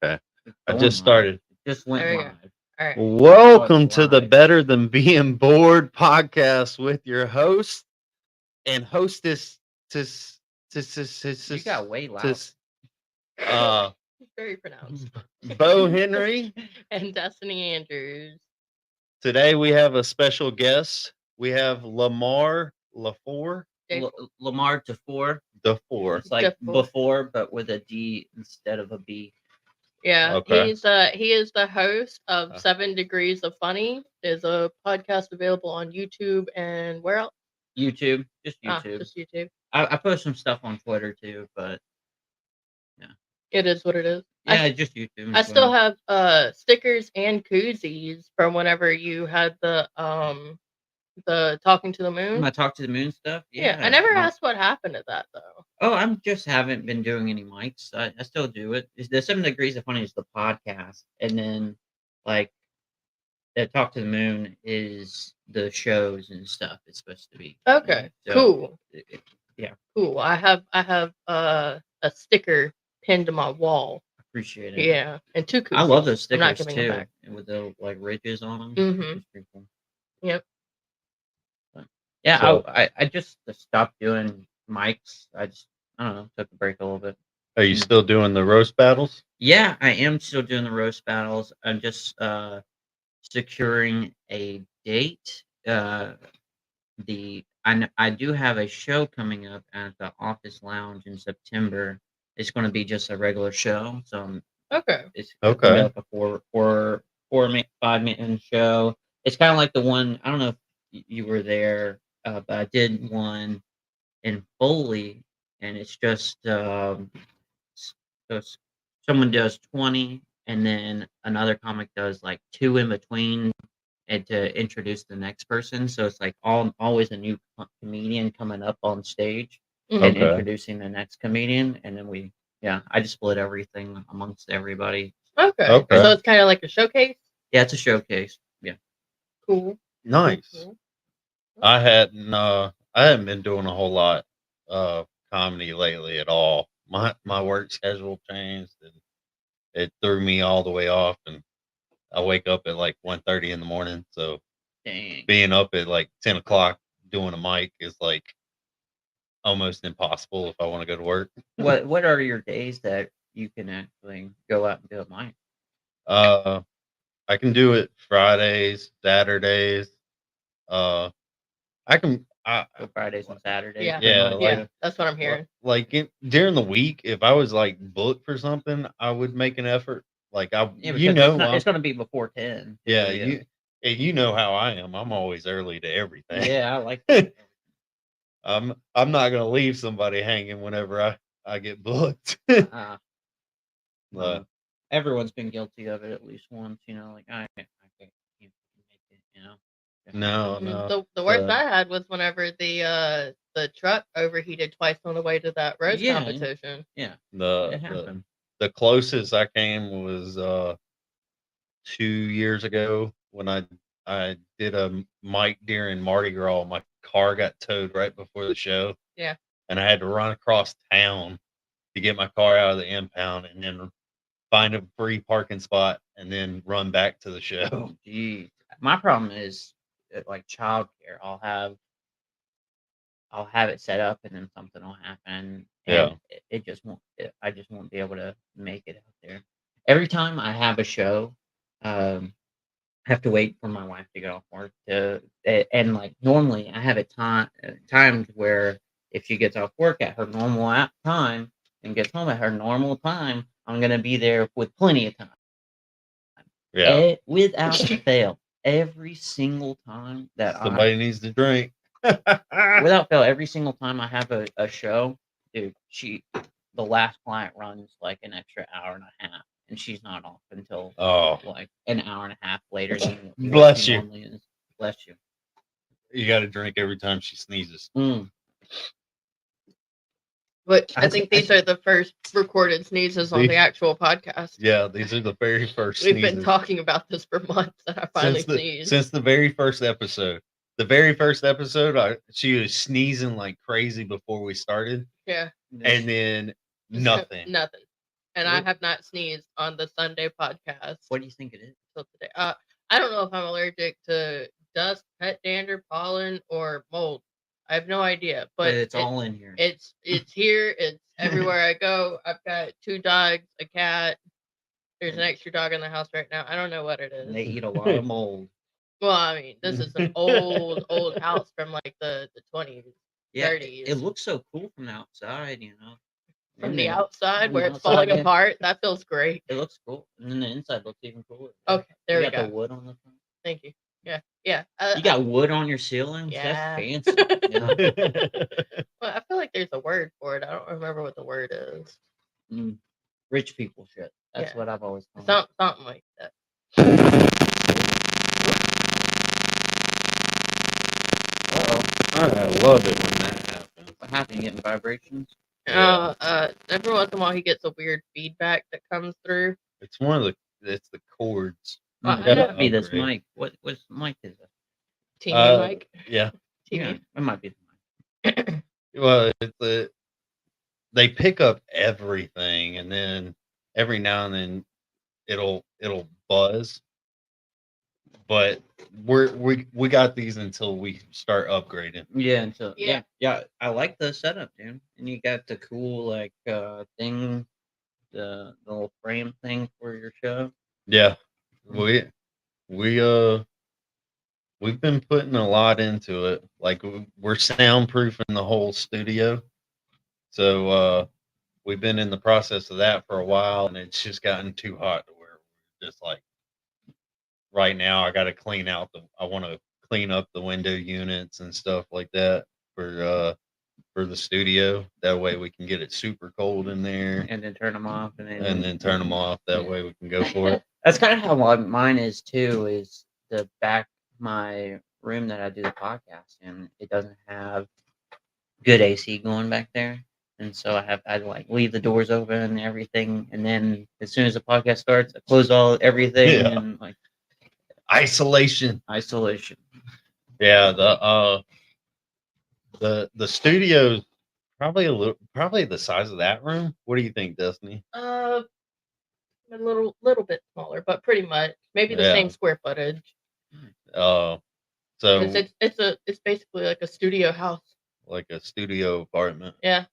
Okay. I Going just live. started. It just went There we go. live. All right. Welcome to the live. Better Than Being Bored podcast with your host and hostess. You got way loud. tis- uh, Very pronounced. Bo Henry. And Destiny Andrews. Today we have a special guest. We have Lamar Defore. Lamar Defore. Defore. It's like Defore. before, but with a D instead of a B. Yeah, Okay. he is the host of Uh. 7 Degrees of Funny. There's a podcast available on YouTube and where else? YouTube. Just Ah, YouTube. just YouTube. I post some stuff on Twitter too, but It is what it is. yeah, just YouTube. I still have stickers and koozies from whenever you had the Talking to the Moon. my Talk to the Moon stuff. Yeah, I never asked what happened to that though. Oh, I'm just haven't been doing any mics. I still do it. The 7 Degrees of Funny is the podcast, and then like the Talk to the Moon is the shows and stuff. It's supposed to be. Okay, So, cool. Yeah, cool. I have a sticker pinned to my wall. appreciate it. Yeah, and 2 koozies. I love those I'm not stickers giving them too, back. with the like ridges on them. Mhm. It's pretty cool. Yep. But, yeah, So- I just stopped doing mics. I don't know, took a break a little bit. Are you still doing the roast battles? Yeah, I am still doing the roast battles. I'm just securing a date. I do have a show coming up at the Office Lounge in September. It's going to be just a regular show, so Okay. it's Okay. gonna be like a 5-minute show. It's kind of like the one. I don't know if you were there, but I did one in Foley, and it's just so someone does 20, and then another comic does like 2 in between, and to introduce the next person. So it's like always a new comedian coming up on stage Mhm. and Okay. introducing the next comedian, and then I just split everything amongst everybody. Okay. Okay. So it's kind of like a showcase. Yeah, it's a showcase. Yeah. Cool. Nice. Cool. I hadn't been doing a whole lot of comedy lately at all. My work schedule changed and it threw me all the way off, and I wake up at like 1:30 in the morning. So Dang. being up at like 10 o'clock doing a mic is like almost impossible if I want to go to work. What are your days that you can actually go out and do a mic? I can do it Fridays, Saturdays. I can. So Fridays and Saturdays. Yeah. Yeah, pretty much? like- Yeah, that's what I'm hearing. like during the week, if I was like booked for something, I would make an effort. Like Yeah, because it's going to be before 10. yeah, too, you know how I am. I'm always early to everything. Yeah, I like that. I'm not gonna leave somebody hanging whenever I get booked. Uh, But everyone's been guilty of it at least once, like I can't make it, no, Mhm. no. The worst Uh, I had was whenever the truck overheated twice on the way to that roast Yeah. competition. Yeah, it the happened. the closest I came was 2 years ago when I did a mic during Mardi Gras. My car got towed right before the show. Yeah. And I had to run across town to get my car out of the impound and then find a free parking spot and then run back to the show. Geez. My problem is like childcare. I'll have it set up and then something will happen. Yeah. And it just won't. I just won't be able to make it out there. Every time I have a show, I have to wait for my wife to get off work and like normally I have it timed where if she gets off work at her normal time and gets home at her normal time, I'm gonna be there with plenty of time. Yeah. Without fail, every single time that Somebody needs to drink. without fail, every single time I have a show, dude, the last client runs like an extra hour and a half, and she's not off until Oh, like an hour and a half later than what Bless she you. normally is. Bless you. you got to drink every time she sneezes. But I I think th- these are the first recorded sneezes on These- the actual podcast. Yeah, these are the very first We've sneezes. been talking about this for months, and I finally sneezed. Since the very first episode. The very first episode, she was sneezing like crazy before we started, Yeah. and then nothing. Nothing. and I have not sneezed on the Sunday podcast What do you think it is? till today. I don't know if I'm allergic to dust, pet dander, pollen, or mold. I have no idea, But but it's all in here. it's here. It's everywhere I go. I've got 2 dogs, a cat. There's an extra dog in the house right now. I don't know what it And they is. eat a lot of mold. Well, I mean, this is an old house from like the 20s, Yeah, 30s. it looks so cool from the outside, you know. From And the then outside from where the it's falling outside, yeah. apart. That feels great. It looks cool, and then the inside looks even cooler. Okay, there we You got go. the wood on the front. Thank you. Yeah. You got wood on your ceilings. Yeah. That's fancy. Yeah. Well, I feel like there's a word for it. I don't remember what the word is. Rich people shit. That's Yeah. what I've always called it. Something like that. Uh-oh. I love it when that happens. What happened? You getting vibrations? Every once in a while he gets a weird feedback that comes through. It's the chords. Well, It I might know. be this Upgrade. mic. What's mic is it? TV mic. Yeah. Yeah, TV. it might be the mic. Well, they pick up everything, and then every now and then it'll buzz. But we got these until we start upgrading. Yeah, and so Yeah. yeah. I like the setup, dude. And you got the cool like thing, the little frame thing for your show. Yeah, we've been putting a lot into it. Like we're soundproofing the whole studio, so we've been in the process of that for a while, and it's just gotten too hot to where we're just like right now. I want to clean up the window units and stuff like that for the studio. That way we can get it super cold in there, And then turn them off, and then turn them off. That way we can go for it. That's kind of how mine is too. Is the back my room that I do the podcast in? It doesn't have good AC going back there, and so I like leave the doors open and everything, and then as soon as the podcast starts, I close everything Yeah. and like Isolation. Yeah, The studio's probably the size of that room. What do you think, Destiny? A little bit smaller, but pretty much maybe the Yeah. same square footage. So It's basically like a studio house. like a studio apartment. Yeah.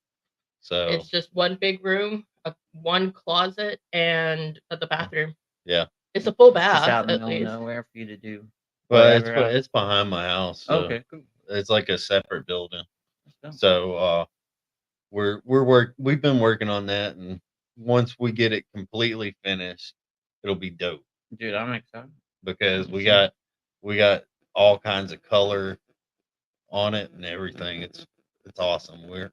So It's just one big room, one closet, and the bathroom. Yeah. It's a full It's just bath out in the at middle of least. nowhere for you to do. well, whatever else. it's behind my house. So Okay, cool. it's like a separate building. Let's go. So we've been working on that, and once we get it completely finished, it'll be dope Dude, I'm excited. because we got all kinds of color on it and everything. It's awesome. We're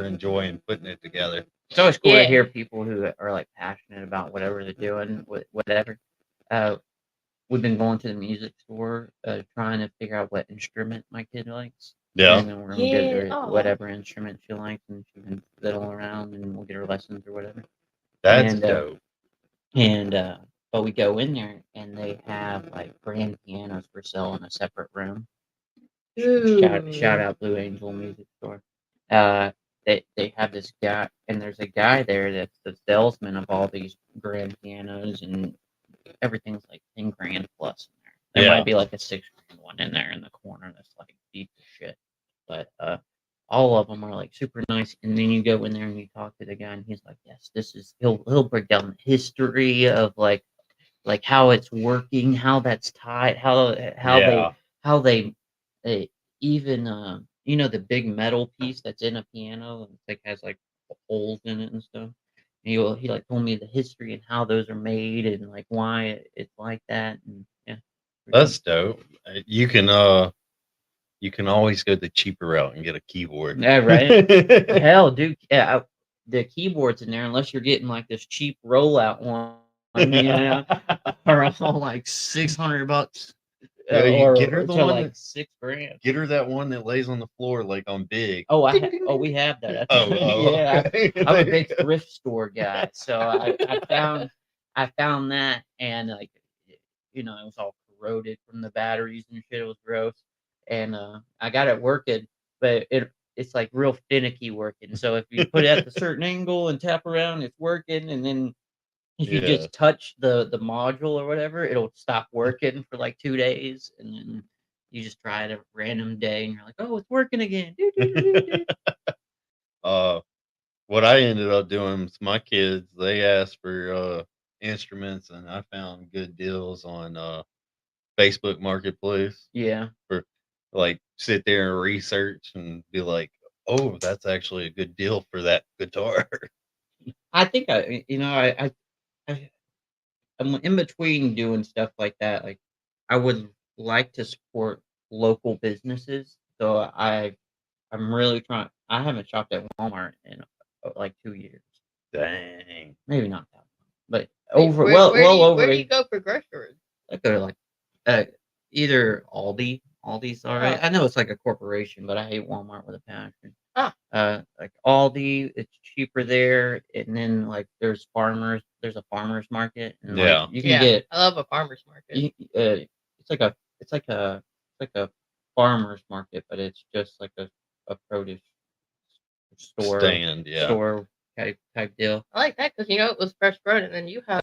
enjoying putting it together. It's always cool to Yeah. hear people who are like passionate about whatever they're doing, whatever. We've been going to the music store, trying to figure out what instrument my kid likes. Yeah. And then we're gonna get her Yeah. Aw. whatever instrument she likes, and she can fiddle around, and we'll get her lessons or whatever. That's And, dope. And but we go in there, and they have like grand pianos for sale in a separate room. Shout out Blue Angel Music Store. They have this guy, and there's a guy there that's the salesman of all these grand pianos, and everything's like 10 grand plus in there. There Yeah. might be like a 6 grand one in there in the corner that's like deep as shit. But all of them are like super nice. And then you go in there and you talk to the guy, and he's like, "Yes, this is." He'll break down the history of like how it's working, how that's tied, how they even the big metal piece that's in a piano and like has like holes in it and stuff. And he like told me the history and how those are made and like why it's like that, and yeah. That's dope. You can always go the cheaper route and get a keyboard. Yeah, right. Hell, dude, yeah, the keyboards in there, unless you're getting like this cheap rollout one, are all like $600. Yeah, you or get her the to one like that- 6 grand. Get her that one that lays on the floor like on big. Oh, we have that. Yeah. Okay. I'm a big thrift store guy, so I found that, and like it was all corroded from the batteries and shit. It was gross, and I got it working, but it's like real finicky working. So if you put it at a certain angle and tap around, it's working, and then if you Yeah. just touch the module or whatever, it'll stop working for like 2 days, and then you just try it a random day, and you're like, "Oh, it's working again." Doo, doo, doo, doo, doo. Uh, what I ended up doing was my kids, they asked for instruments, and I found good deals on Facebook Marketplace Yeah. for like sit there and research and be like, oh, that's actually a good deal for that guitar. I think I I'm in between doing stuff like that. Like, I would like to support local businesses, so I'm really trying. I haven't shopped at Walmart in like 2 years, Dang. maybe not that long, but Wait, over where do you go for groceries? I go to like uh, either Aldi. Aldi's all right. Oh. I know it's like a corporation, but I hate Walmart with a passion. Ah. Like Aldi, it's cheaper there, and then like there's farmers. There's a farmers market, and Yeah. like you can Yeah, get I love a farmer's market. it's like a farmers market, but it's just like a produce store Stand, yeah. store type deal. I like that because it was fresh grown, and then you have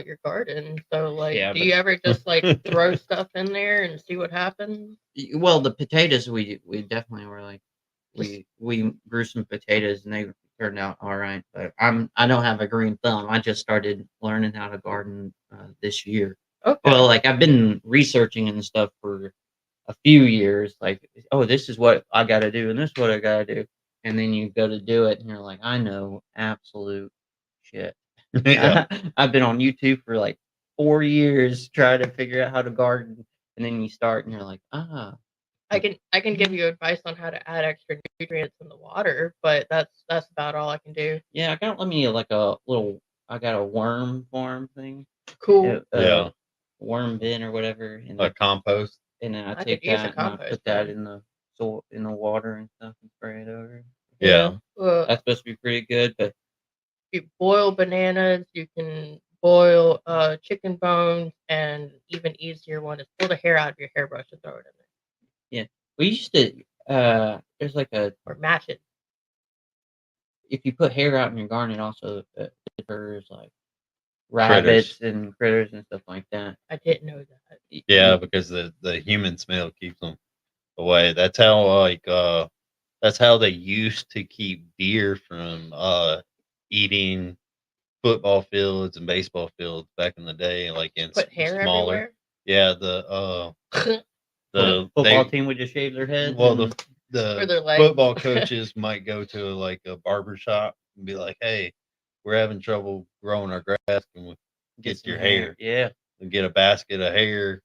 your garden. So like, Yeah, do but- you ever just like throw stuff in there and see what happens? Well, the potatoes we definitely were like we grew some potatoes and they turned out all right. But I don't have a green thumb. I just started learning how to garden this year. Okay. Well, like I've been researching and stuff for a few years. Like, oh, this is what I got to do, and this is what I got to do, and then you go to do it, and you're like, I know absolute shit. Yeah. I've been on YouTube for like 4 years trying to figure out how to garden, and then you start, and you're like, ah. I can give you advice on how to add extra nutrients in the water, but that's about all I can do. Yeah, I got me like a little. I got a worm farm thing. Cool. Yeah. Worm bin or whatever, and Like compost. then I I take could use a that and I compost put that bin. in the soil in the water and stuff and spray it over. Yeah. Well, That's supposed to be pretty good, but you boil bananas. You can boil chicken bones, and even easier one is pull the hair out of your hairbrush and throw it in there, we used to. There's like a or mash it. if you put hair out in your garden, it also differs like rabbits and critters and stuff like that. I didn't know that. Yeah, because the human smell keeps them away. That's how that's how they used to keep deer from eating football fields and baseball fields back in the day, like in Put hair smaller. everywhere. Yeah, the Football team would just shave their heads. well and- For the their legs. football coaches might go to like a barber shop and be like, "Hey, we're having trouble growing our grass. Can we get some your hair Yeah, and get a basket of hair?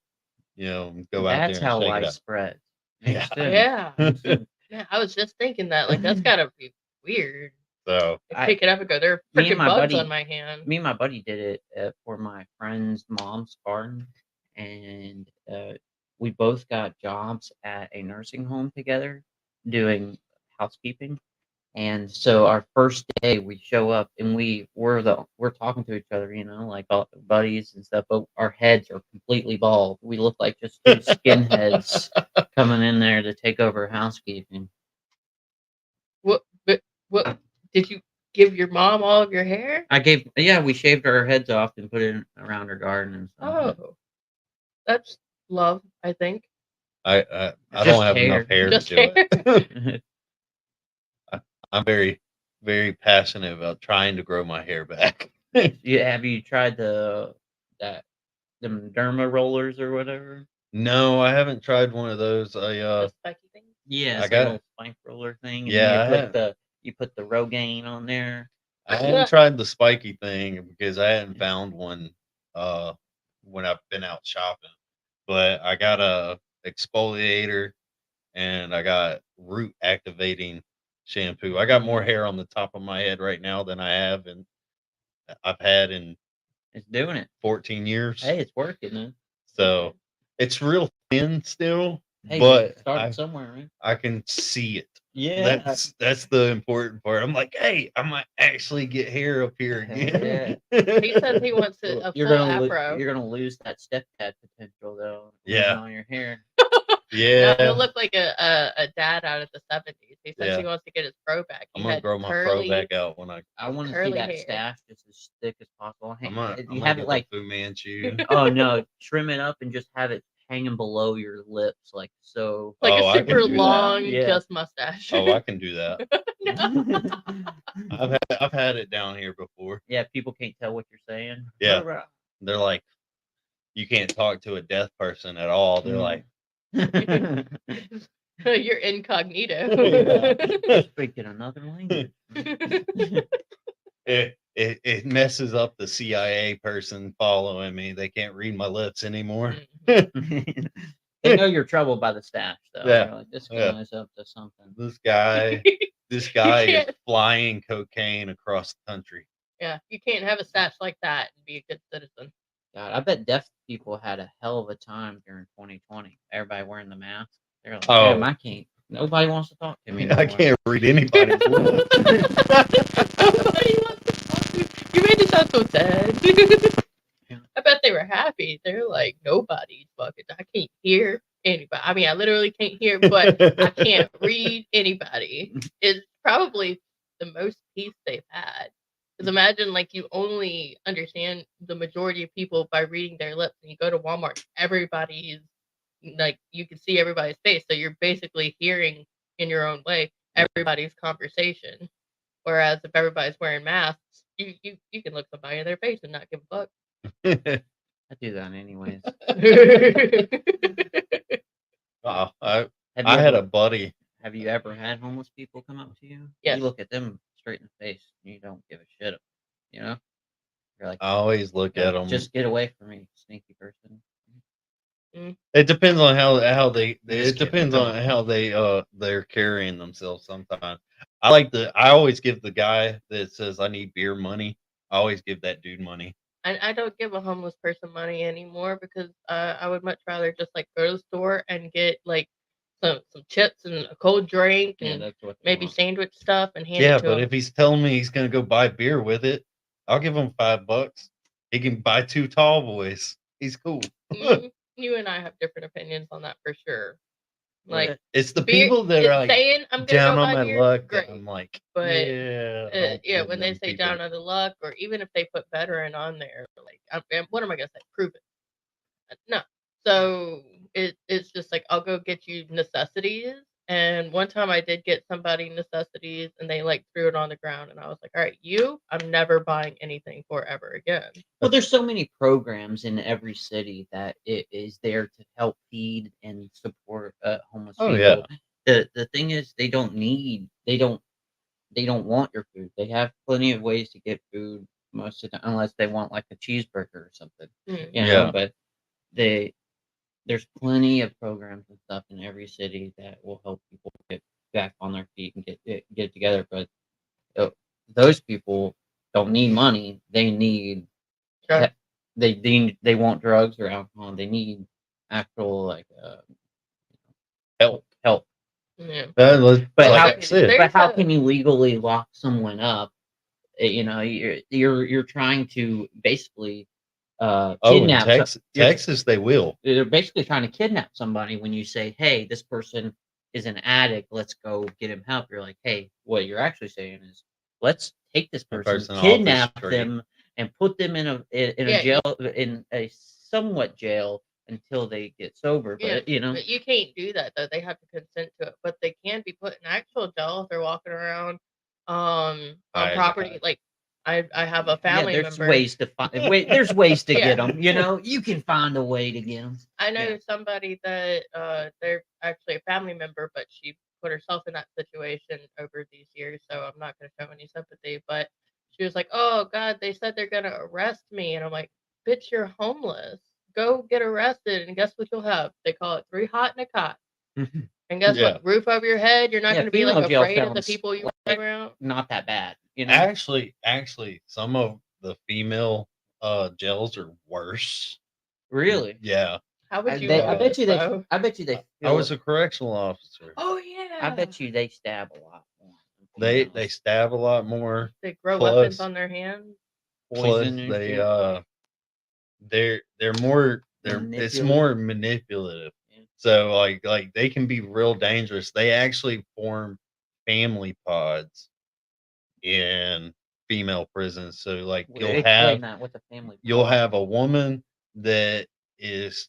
And go out that's there and how shake it life up." spreads. Yeah. Makes sense. Yeah. Makes sense. Yeah, I was just thinking that. Like, that's gotta be weird. So I pick it up and go, there are Me and freaking my bugs buddy- on my hand. Me and my buddy did it for my friend's mom's garden, and we both got jobs at a nursing home together doing housekeeping. And so our first day we show up and we're talking to each other, like all buddies and stuff, but our heads are completely bald. We look like just two skinheads coming in there to take over housekeeping. What did you give your mom all of your hair? We shaved our heads off and put it around her garden and stuff. Oh, that's love, I think. I Just don't have enough hair Just to do hair. it. I'm very, very passionate about trying to grow my hair back. Have you tried them derma rollers or whatever? No, I haven't tried one of those. The spiky thing. Yeah, I it's like got- a little spike roller thing. And Yeah, I then have. you put the Rogaine on there. I hadn't tried the spiky thing because I hadn't found one when I've been out shopping. But I got a exfoliator and I got root activating shampoo. I got more hair on the top of my head right now than I've had in It's doing it. 14 years. Hey, it's working, man. So it's real thin still, Hey, but start somewhere, right? I can see it. Yeah. That's the important part. I'm like, hey, I might actually get hair up here again. He says he wants a You're full gonna afro. you're gonna lose that stepdad potential though. Yeah. On your hair. No, Yeah. he'll look like a dad out of the 70s. He says he wants to get his fro back. I'm He gonna had grow my fro curly. back out when I want to see curly that hair. stash just as thick as possible. I'm You gonna have get it like the Fu Manchu. oh no, trim it up and just have it hanging below your lips, like so. Like Oh, a I can super do that. long, Yeah. just mustache. Oh, I can do that. No. I've had it down here before. Yeah, people can't tell what you're saying. Yeah. They're like, you can't talk to a deaf person at all. They're like, You're incognito. speaking another language. it messes up the CIA person following me. They can't read my lips anymore. Mhm. They know you're troubled by the stash, though. Yeah. They're like, this Yeah. guy's up to something. This guy is can't- flying cocaine across the country. Yeah, you can't have a stash like that and be a good citizen. God, I bet deaf people had a hell of a time during 2020. Everybody wearing the mask. They're like, Oh. damn, I can't. Nobody wants to talk to me. I can't read anybody's lips. Nobody wants to talk to you. You made it sound so sad. Yeah. I bet they were happy. They're like, nobody's fucking. I can't hear anybody. I mean, I literally can't hear, but I can't read anybody. It's probably the most peace they've had. Because imagine, like, you only understand the majority of people by reading their lips, and you go to Walmart, everybody's like, you can see everybody's face, so you're basically hearing in your own way everybody's conversation. Whereas if everybody's wearing masks, you can look somebody in their face and not give a fuck. I do that anyways. Wow. I Have you had ever- a buddy. Have you ever had homeless people come up to you? Yes. You look at them straight in the face and you don't give a shit. You know? You're like, I always look at them. just get away from me, sneaky person. It depends on how they. I'm just It depends kidding. on how they're carrying themselves. Sometimes I always give the guy that says I need beer money. I always give that dude money. I don't give a homeless person money anymore because I would much rather just like go to the store and get like some chips and a cold drink Yeah, and that's what they maybe want. sandwich stuff and hand Yeah, it to but him. if he's telling me he's gonna go buy beer with it, I'll give him $5. He can buy 2 tall boys. He's cool. You and I have different opinions on that for sure. Like It's the beer- people that it's are like saying I'm gonna down go on buy my beer, luck. great. I'm like, But yeah, don't yeah, give when they them say people- down on the luck, or even if they put veteran on there, like, what am I gonna say? Prove it. No. So it's just like I'll go get you necessities. And one time I did get somebody necessities, and they like threw it on the ground, and I was like, all right, I'm never buying anything for ever again. Well, there's so many programs in every city that it is there to help feed and support homeless Oh, people. yeah. The thing is, they don't want your food. They have plenty of ways to get food most of the time, unless they want like a cheeseburger or something. Mm. You know, Yeah. but there's plenty of programs and stuff in every city that will help people get back on their feet and get together. But those people don't need money. They need Sure. they want drugs or alcohol. They need actual like help. Yeah. But like I said, There's how a- can you legally lock someone up? You know, you're trying to basically in kidnap. Texas, they will. They're basically trying to kidnap somebody when you say, "Hey, this person is an addict. Let's go get him help." You're like, "Hey, what you're actually saying is, let's take this person, person off the kidnap street." them, and put them in a Yeah, jail, in a somewhat jail until they get sober." Yeah, But you know, but you can't do that though. They have to consent to it, but they can be put in actual jail if they're walking around on property. Like I have a family there's member. ways to find. There's ways to Yeah. get them. You know, you can find a way to get them. I know Yeah. somebody that they're actually a family member, but she put herself in that situation over these years, so I'm not going to show any sympathy. But she was like, "Oh God, they said they're going to arrest me," and I'm like, "Bitch, you're homeless. Go get arrested, and guess what you'll have? They call it 3 hot and a cot. And guess Yeah. what? Roof over your head. You're not Yeah, going to be like female jail afraid of the sounds people you like- walk around." Not that bad. You know, Actually, some of the female jails are worse. really. Yeah, How would you? I know bet this, you they. bro? I bet you they. I was a correctional officer. Oh yeah. I bet you they stab a lot more. They stab a lot more. They grow Plus- weapons on their hands. Plus, Poison and they shit. they're more it's more manipulative. Yeah. So like they can be real dangerous. They actually form family pods in female prisons. So like Explain that. What's a family? you'll pod? have a woman that is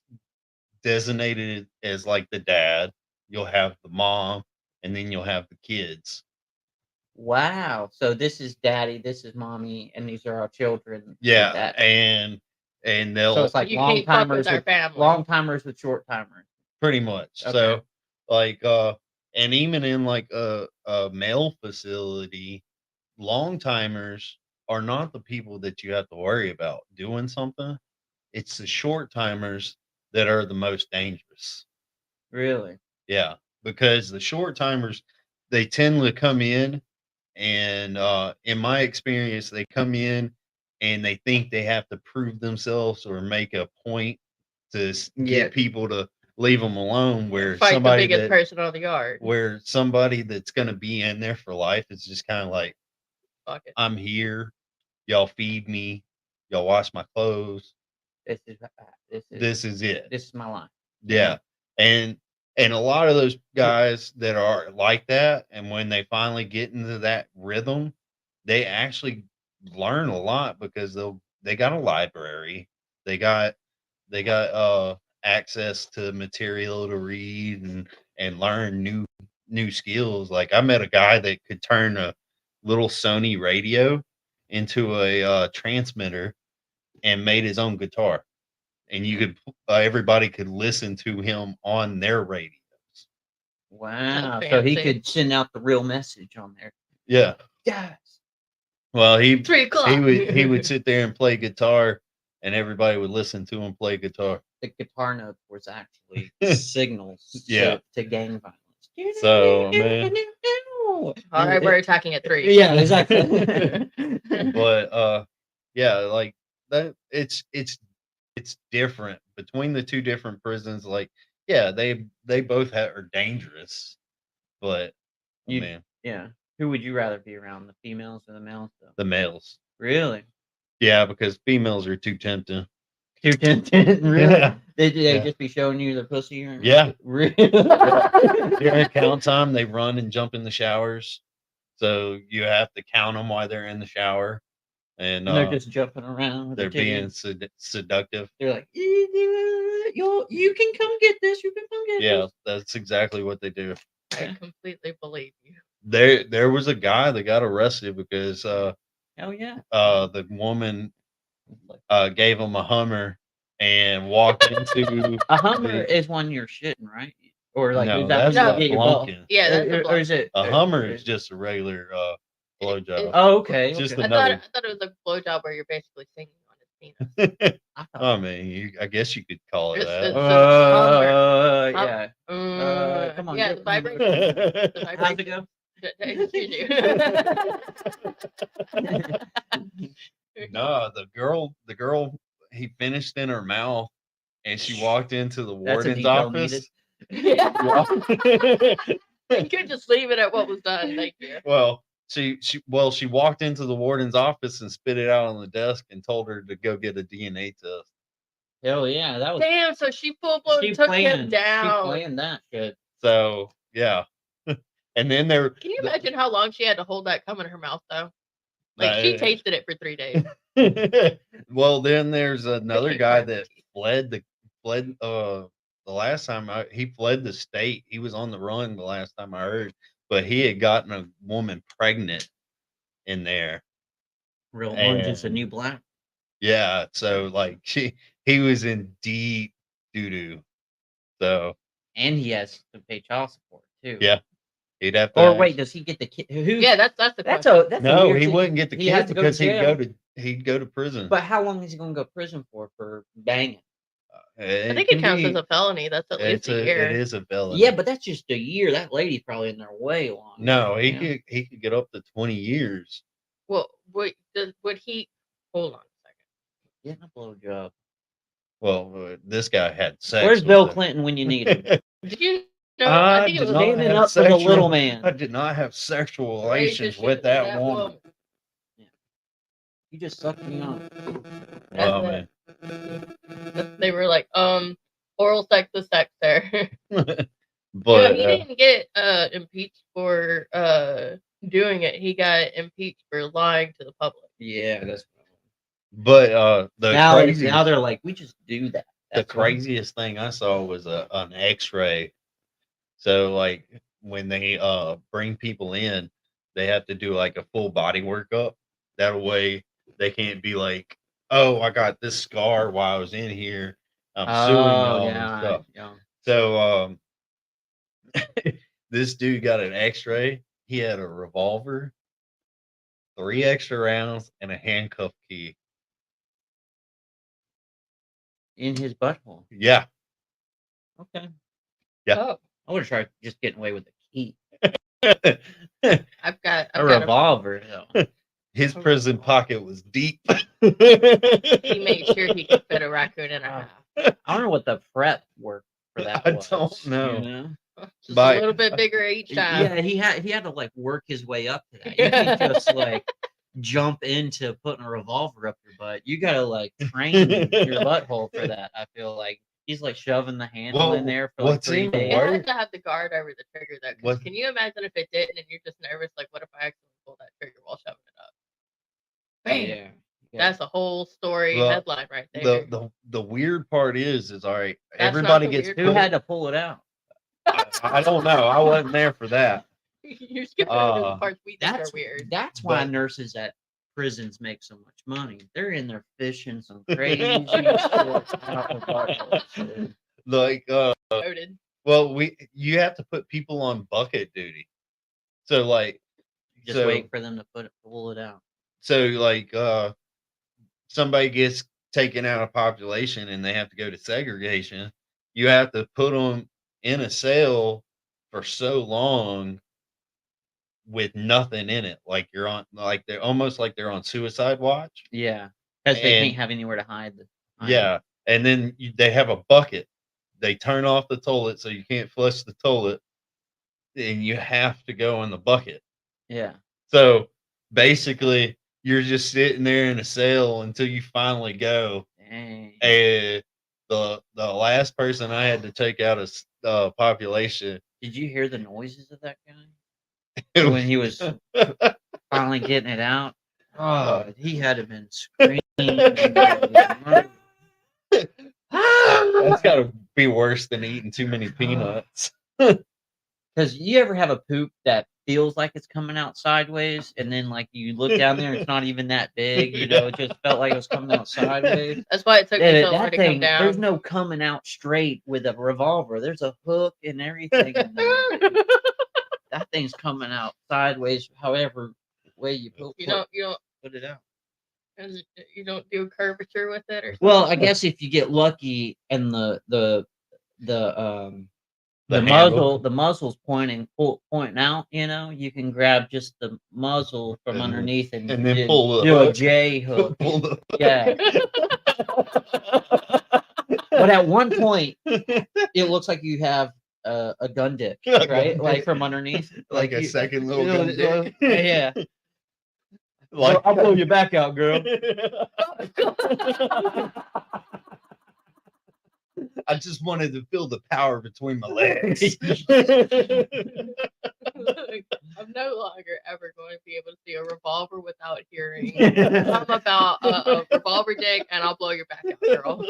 designated as like the dad. You'll have the mom, and then you'll have the kids. Wow. So this is daddy, this is mommy, and these are our children. Like Yeah, that. and So they'll it's like You long can't fuck with timers our with family. long timers with short timers. pretty much. Okay. So like and even in like a male facility, long timers are not the people that you have to worry about doing something. It's the short timers that are the most dangerous. Really? Yeah, because the short timers, they tend to come in, in my experience, they come in and they think they have to prove themselves or make a point to Yeah. get people to leave them alone. Where Fight the somebody biggest person on the yard. where somebody that's going to be in there for life is just kind of like, Fuck it. I'm here, y'all feed me, y'all wash my clothes. This is It. this is my line. Yeah. And a lot of those guys that are like that, and when they finally get into that rhythm, they actually learn a lot because they got a library. They got access to material to read and learn new skills. Like I met a guy that could turn a little Sony radio into a transmitter and made his own guitar, and you could everybody could listen to him on their radios. Wow. That's So he fancy. could send out the real message on there. Yeah. Guys. Well, 3 o'clock. he would sit there and play guitar, and everybody would listen to him play guitar. The guitar note was actually signals Yeah. to gang violence. So, man. All right, we're attacking at 3. Yeah, exactly. But yeah, like that. It's different between the two different prisons. Like, yeah, they both are dangerous, but You- man, yeah. Who would you rather be around, the females or the males, though? the males. Really? Yeah, because females are too tempting. Too tempting? Really? Yeah. Did they Yeah. just be showing you their pussy? Or... Yeah. Really? During count time, they run and jump in the showers, so you have to count them while they're in the shower, and And they're just jumping around. With they're their being titties. seductive. They're like, you can come get this. You can come get Yeah, this. that's exactly what they do. I completely believe you. There was a guy that got arrested because Hell yeah. the woman gave him a Hummer and walked into A Hummer is one you're shitting, right? Or like no, is that that's when you a get your ball? blunking. Yeah, that's a Or is it A Hummer is just a regular blowjob. Oh, okay. Just okay. another. I thought it was a blowjob where you're basically singing on his penis. I thought- I mean, I guess you could call it It's- that. yeah. Come on. Yeah, get the it. vibration. The How's it vibration. go? Excuse you. No, the girl, he finished in her mouth, and she walked into the That's a warden's detail office. Yeah. You could just leave it at what was done. Thank you. Well, she walked into the warden's office and spit it out on the desk and told her to go get a DNA test. Hell yeah, that was. Damn, so she full blown took him down. She planned that shit. So yeah, and then there. Can you imagine how long she had to hold that cum in her mouth though? Like she tasted it for 3 days. Well, then there's another guy that fled the last time he fled the state. He was on the run the last time I heard, but he had gotten a woman pregnant in there. Real orange is the new black. Yeah, so like he was in deep doo doo. So And he has to pay child support too. yeah, he'd have to. Or wait, does he get the kid? Who? Yeah, that's the That's question. a No, weird he thing. wouldn't get the He has kid to go to because jail. he'd go to prison. But how long is he going to go to prison for banging? I think it counts as a felony. That's at least a year. It is a felony. Yeah, but that's just a year. That lady's probably in there way long. No, he could get up to 20 years. Well, would he? Hold on a second. Getting a blowjob. Well, this guy had sex. Where's with Bill her. Clinton when you need him? Did you know? I think it was Standing up for the little man. I did not have sexual relations with that woman. You just sucked me off. Oh man. They were like, oral sex is sex there. But he didn't get impeached for he got impeached for lying to the public. Yeah, that's But the now they're like, we just do that. the That's why. craziest thing I saw was an X-ray. So like when they bring people in, they have to do like a full body workup. That way they can't be like, oh, I got this scar while I was in here. I'm suing y'all and stuff. Yeah. So this dude got an X-ray. He had a revolver, 3 extra rounds, and a handcuff key. In his butthole. Yeah. Okay. Yeah. Oh, I would have tried just getting away with the key. I've got A revolver. though. His prison pocket was deep. He made sure he could fit a raccoon in a half. I don't know what the prep work for that I was. don't know. You know? Just By- a little bit bigger each time. Yeah, he had to like work his way up to that. You can't just like jump into putting a revolver up your butt. You gotta like train your butthole for that. I feel like he's like shoving the handle in there for like what's 3 even days. It worse- had to have the guard over the trigger though. 'Cause What- can you imagine if it didn't and you're just nervous? Like, what if I accidentally pull that trigger while shoving it up? Bam! Yeah. That's a whole story The- headline right there. The weird part is all right. That's not Everybody the gets weird Who put- had to pull it out? I don't know. I wasn't there for that. You're skipping over the Uh, parts we think are That's weird. That's why But- nurses at prisons make so much money. They're in there fishing some crazy shit out of buttholes. Like Noted. well, you have to put people on bucket duty. So like Just so, wait for them to pull it out. So like somebody gets taken out of population and they have to go to segregation, you have to put them in a cell for so long with nothing in it. Like you're on like they're almost like they're on suicide watch. Yeah, because they And- can't have anywhere to hide. Yeah. And then they have a bucket. They turn off the toilet so you can't flush the toilet. And you have to go in the bucket. Yeah. So basically, you're just sitting there in a cell until you finally go. Dang. And the last person I had to take out of population. Did you hear the noises of that guy when he was finally getting it out? Oh, he had to have been screaming. That's got to be worse than eating too many peanuts. Because you ever have a poop that feels like it's coming out sideways, and then like you look down there, and it's not even that big. You know, it just felt like it was coming out sideways. That's why it took me so long That to come thing, down. there's no coming out straight with a revolver. There's a hook and everything. In there. That thing's coming out sideways, however way you put you don't it out. you don't do curvature with it or something? Well, I guess if you get lucky and the handle. muzzle's pointing out, you know, you can grab just the muzzle from And- underneath and and then do- pull the do a hook. J hook. Pull the- Yeah. But at one point, it looks like you have a gun dick, A gun right? dick. Like from underneath, like a you- second little you know, gun dick. yeah. Like I'll blow your back out, girl. I just wanted to feel the power between my legs. I'm no longer ever going to be able to see a revolver without hearing something about a revolver dick, and I'll blow your back out, girl.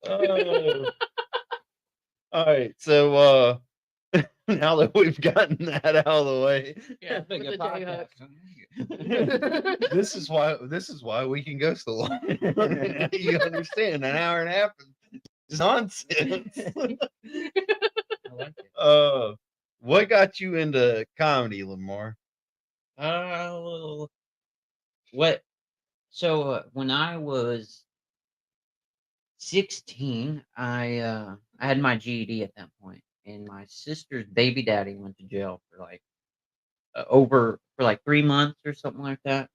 Oh. All right, so now that we've gotten that out of the way, Yeah, with the J hook. this is why we can go so long. You understand? An hour and a half is nonsense. I like it. What got you into comedy, Lamar? What? So when I was 16, I had my GED at that point, and my sister's baby daddy went to jail for like for like 3 months or something like that.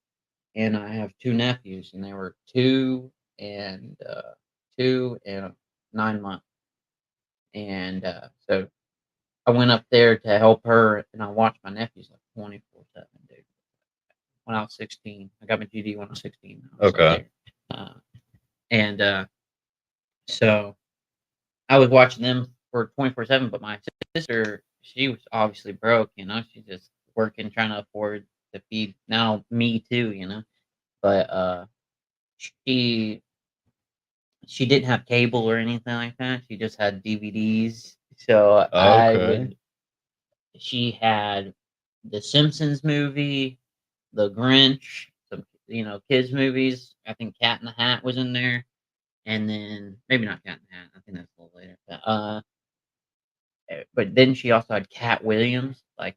And I have 2 nephews, and they were 2 and 9 months. And so I went up there to help her, and I watched my nephews like 24/7, dude. When I was 16, I got my GED when I was 16. I was up Okay. there. So I was watching them for 24/7, but my sister, she was obviously broke, you know. She just working, trying to afford to feed now me too, you know. But she she didn't have cable or anything like that. She just had DVDs. So I Okay. would. She had the Simpsons movie, The Grinch, some kids movies. I think Cat in the Hat was in there, and then maybe not Cat in the Hat. I think that's a little later. But then she also had Cat Williams, like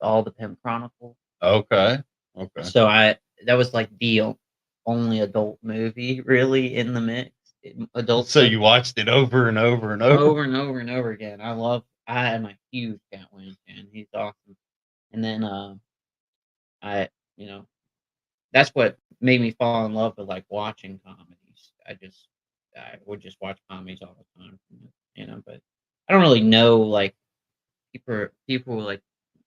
all the Pimp Chronicles. Okay. Okay. So that was like the only adult movie really in the mix. Adult So stuff you watched it over and over and over. over and over and over again. I am a huge Cat Williams fan. He's awesome. And then I you know that's what made me fall in love with like watching comedies. I would just watch comedies all the time, but I don't really know like people like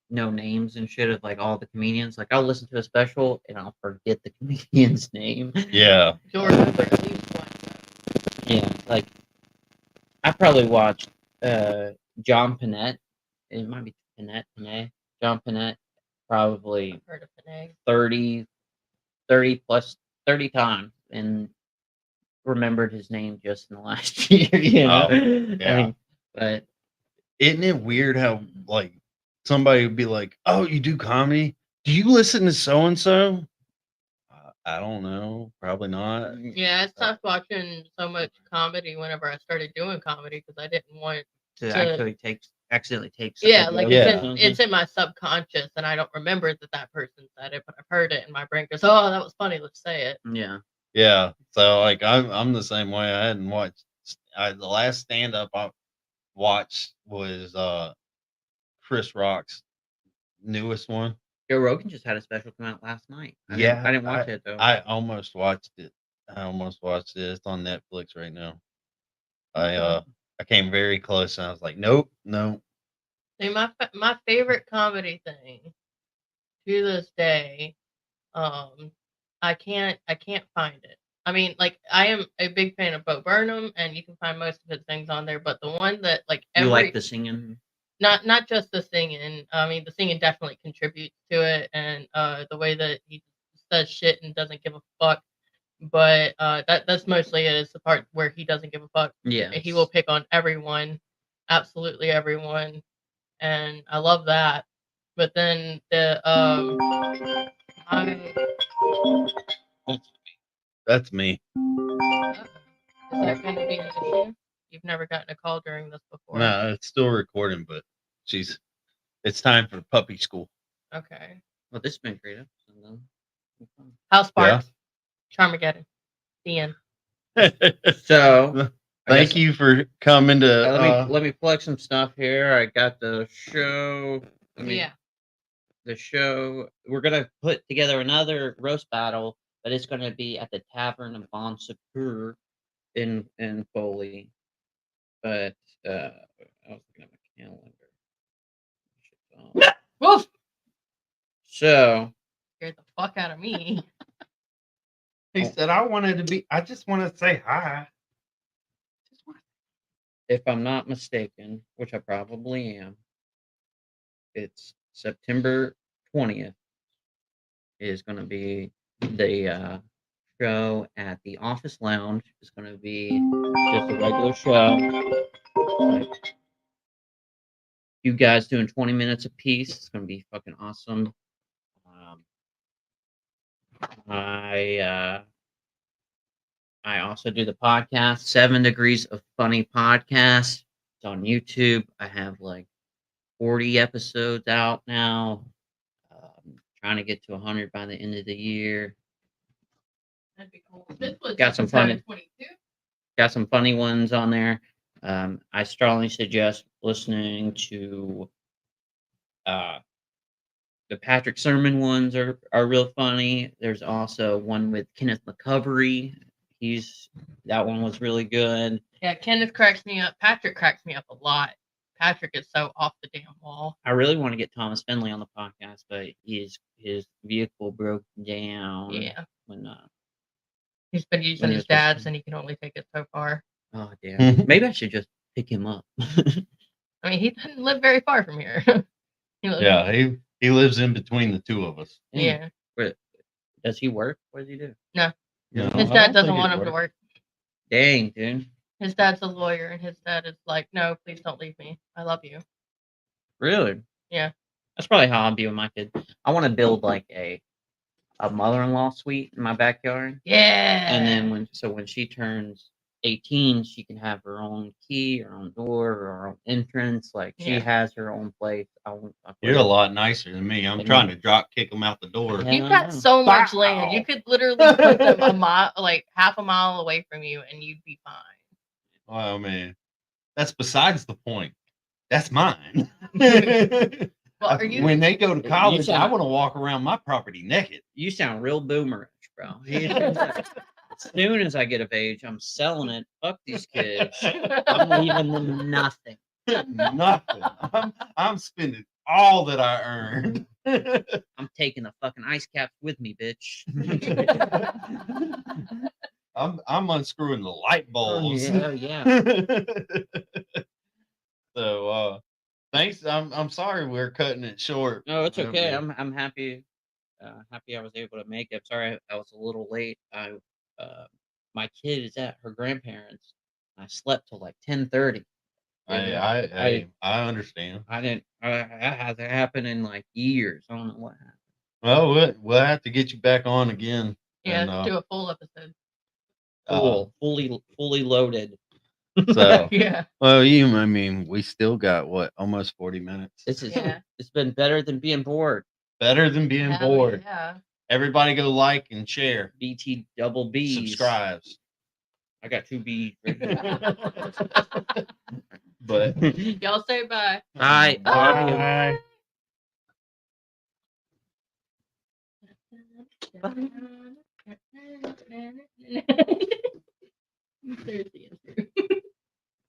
know names and shit of like all the comedians. Like I'll listen to a special and I'll forget the comedian's name. Yeah. Jordan, at least one. Yeah, like I probably watched John Panette. It might be Panette. John Panette probably I've heard of Panay. 30 plus 30 times and remembered his name just in the last year, yeah. But Isn't it weird how like somebody would be like, "Oh, you do comedy? Do you listen to so and so?" I don't know. Probably not. Yeah, I stopped watching so much comedy whenever I started doing comedy because I didn't want to to- actually accidentally take Yeah, something like over Yeah. it's or in, something. it's in my subconscious, and I don't remember that person said it, but I've heard it, and my brain goes, "Oh, that was funny. Let's say it." Yeah. Yeah. So like I'm the same way. I hadn't watched the last stand up I watched was Chris Rock's newest one. Joe Rogan just had a special come out last night. I didn't watch it though. I almost watched it. It's on Netflix right now. I came very close and I was like, nope, no. See, my favorite comedy thing to this day, I can't find it. I mean, like I am a big fan of Bo Burnham, and you can find most of his things on there. But the one that like You like the singing? not just the singing. I mean, the singing definitely contributes to it, and the way that he says shit and doesn't give a fuck. But that's mostly it. Is the part where he doesn't give a fuck. Yeah. He will pick on everyone, absolutely everyone, and I love that. But then That's me. is that going to be an issue? You've never gotten a call during this before. No, it's still recording, but it's time for puppy school. Okay. Well, this has been great. House Sparks. Charmageddon. The end. So Thank you for coming to let me plug some stuff here. I got the show. The show. We're gonna put together another roast battle, but it's gonna be at the Tavern of Bon Secours in Foley. But I was looking at my calendar. Woof! So Scared the fuck out of me. He said I just want to say hi. if I'm not mistaken, which I probably am, it's September 20th is going to be the show at the Office Lounge. It's going to be just a regular show. Like, you guys doing 20 minutes a piece. It's going to be fucking awesome. I also do the podcast, 7 Degrees of Funny Podcast. It's on YouTube. I have like 40 episodes out now. Trying to get to 100 by the end of the year. That'd be cool. This was Got some funny- 22. Got some funny ones on there. I strongly suggest listening to the Patrick Sermon ones are real funny. There's also one with Kenneth McCovery. That one was really good. Yeah, Kenneth cracks me up. Patrick cracks me up a lot. Patrick is so off the damn wall. I really want to get Thomas Finley on the podcast, but his vehicle broke down. Yeah. When He's been using his dad's, and he can only take it so far. Oh damn! Maybe I should just pick him up. I mean, he doesn't live very far from here. Yeah, he lives in between the two of us. Yeah. Wait, does he work? What does he do? No. No, His I dad don't doesn't think want it him to works. work. Dang, dude. His dad's a lawyer, and his dad is like, no, please don't leave me. I love you. Really? Yeah. That's probably how I'll be with my kid. I want to build like a mother-in-law suite in my backyard. Yeah. And then when she turns 18, she can have her own key, her own door, her own entrance. Like she Yeah. has her own place. You're a lot nicer than me. I'm trying to drop kick him out the door. Yeah. You've got so much land. You could literally put them a mile, like half a mile away from you, and you'd be fine. Well, man, that's besides the point. That's mine. Well, are you? When they go to You college, I sound- want to walk around my property naked. You sound real boomerish, bro. As soon as I get of age, I'm selling it. Fuck these kids. I'm leaving them nothing. Nothing. I'm spending all that I earn. I'm taking the fucking ice caps with me, bitch. I'm unscrewing the light bulbs. Yeah. So thanks. I'm sorry we're cutting it short. No, it's okay. mean, I'm happy. Happy I was able to make it. Sorry I was a little late. My kid is at her grandparents. I slept till like 10:30. I understand. I didn't. That hasn't happened in like years. I don't know what happened. Well, we'll have to get you back on again. Yeah, and, do a full episode. Fully loaded. So Yeah. well, I mean, we still got what, almost 40 minutes. This is. Yeah. It's been better than being bored. Better than being Hell bored. Yeah. Everybody go like and share. BT double B's. Subscribes. I got 2 B's. But Y'all say bye. Bye. bye. Thursday.